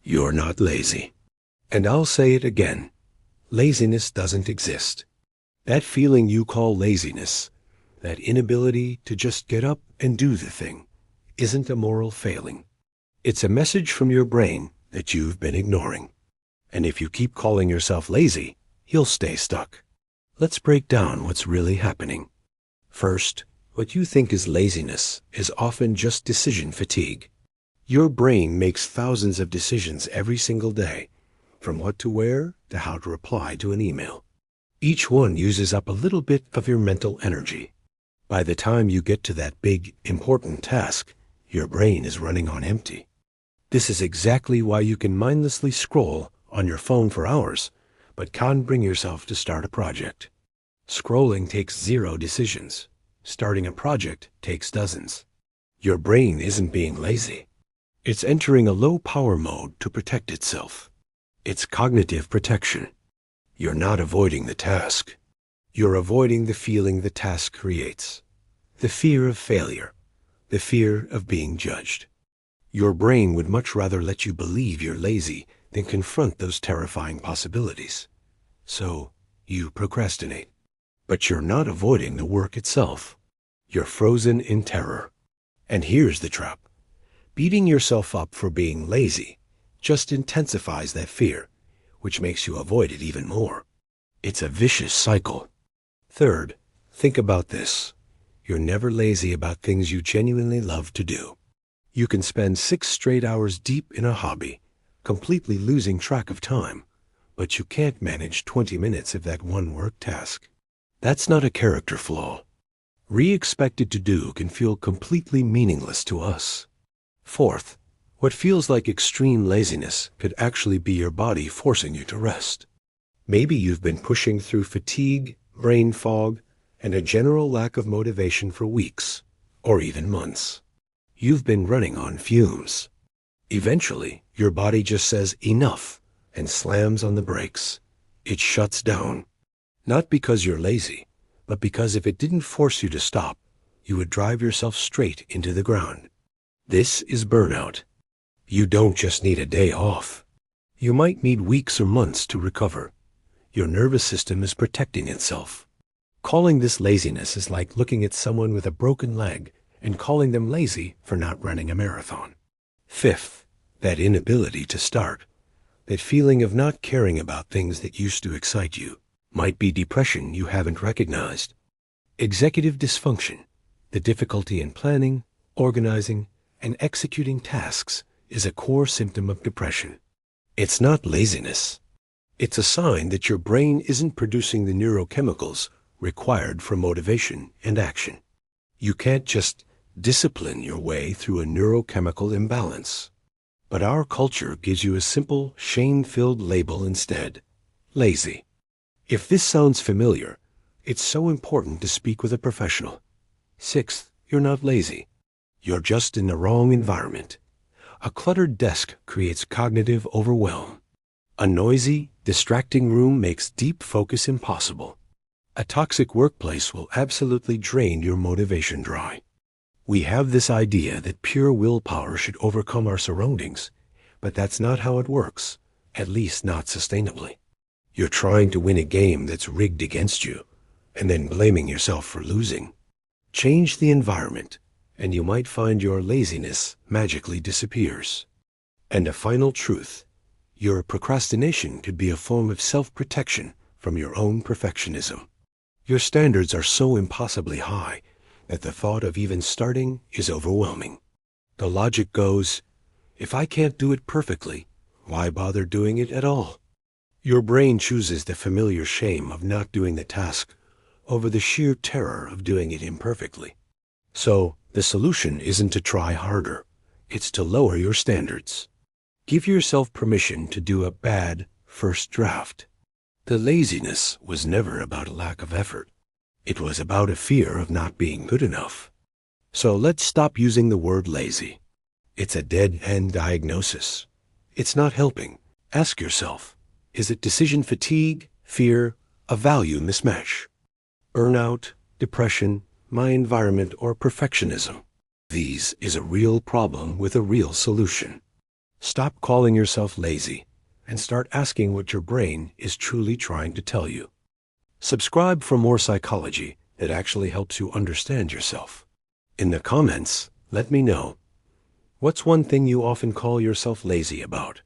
You're not lazy. And I'll say it again. Laziness doesn't exist. That feeling you call laziness, that inability to just get up and do the thing, isn't a moral failing. It's a message from your brain that you've been ignoring. And if you keep calling yourself lazy, you'll stay stuck. Let's break down what's really happening. First, what you think is laziness is often just decision fatigue. Your brain makes thousands of decisions every single day, from what to wear to how to reply to an email. Each one uses up a little bit of your mental energy. By the time you get to that big, important task, your brain is running on empty. This is exactly why you can mindlessly scroll on your phone for hours, but can't bring yourself to start a project. Scrolling takes 0 decisions. Starting a project takes dozens. Your brain isn't being lazy. It's entering a low-power mode to protect itself. It's cognitive protection. You're not avoiding the task. You're avoiding the feeling the task creates. The fear of failure. The fear of being judged. Your brain would much rather let you believe you're lazy than confront those terrifying possibilities. So, you procrastinate. But you're not avoiding the work itself. You're frozen in terror. And here's the trap. Beating yourself up for being lazy just intensifies that fear, which makes you avoid it even more. It's a vicious cycle. Third, think about this. You're never lazy about things you genuinely love to do. You can spend 6 straight hours deep in a hobby, completely losing track of time, but you can't manage 20 minutes of that one work task. That's not a character flaw. Expected to do can feel completely meaningless to us. Fourth, what feels like extreme laziness could actually be your body forcing you to rest. Maybe you've been pushing through fatigue, brain fog, and a general lack of motivation for weeks, or even months. You've been running on fumes. Eventually, your body just says enough and slams on the brakes. It shuts down. Not because you're lazy, but because if it didn't force you to stop, you would drive yourself straight into the ground. This is burnout. You don't just need a day off. You might need weeks or months to recover. Your nervous system is protecting itself. Calling this laziness is like looking at someone with a broken leg and calling them lazy for not running a marathon. Fifth, that inability to start, that feeling of not caring about things that used to excite you, might be depression you haven't recognized. Executive dysfunction, the difficulty in planning, organizing, and executing tasks, is a core symptom of depression. It's not laziness. It's a sign that your brain isn't producing the neurochemicals required for motivation and action. You can't just discipline your way through a neurochemical imbalance. But our culture gives you a simple, shame-filled label instead: lazy. If this sounds familiar, it's so important to speak with a professional. Sixth, you're not lazy. You're just in the wrong environment. A cluttered desk creates cognitive overwhelm. A noisy, distracting room makes deep focus impossible. A toxic workplace will absolutely drain your motivation dry. We have this idea that pure willpower should overcome our surroundings, but that's not how it works, at least not sustainably. You're trying to win a game that's rigged against you, and then blaming yourself for losing. Change the environment, and you might find your laziness magically disappears. And a final truth, your procrastination could be a form of self-protection from your own perfectionism. Your standards are so impossibly high that the thought of even starting is overwhelming. The logic goes, if I can't do it perfectly, why bother doing it at all? Your brain chooses the familiar shame of not doing the task over the sheer terror of doing it imperfectly. So, the solution isn't to try harder. It's to lower your standards. Give yourself permission to do a bad first draft. The laziness was never about a lack of effort. It was about a fear of not being good enough. So let's stop using the word lazy. It's a dead-end diagnosis. It's not helping. Ask yourself, is it decision fatigue, fear, a value mismatch? Burnout, depression, my environment, or perfectionism? These is a real problem with a real solution. Stop calling yourself lazy and start asking what your brain is truly trying to tell you. Subscribe for more psychology that actually helps you understand yourself. In the comments, let me know, what's one thing you often call yourself lazy about?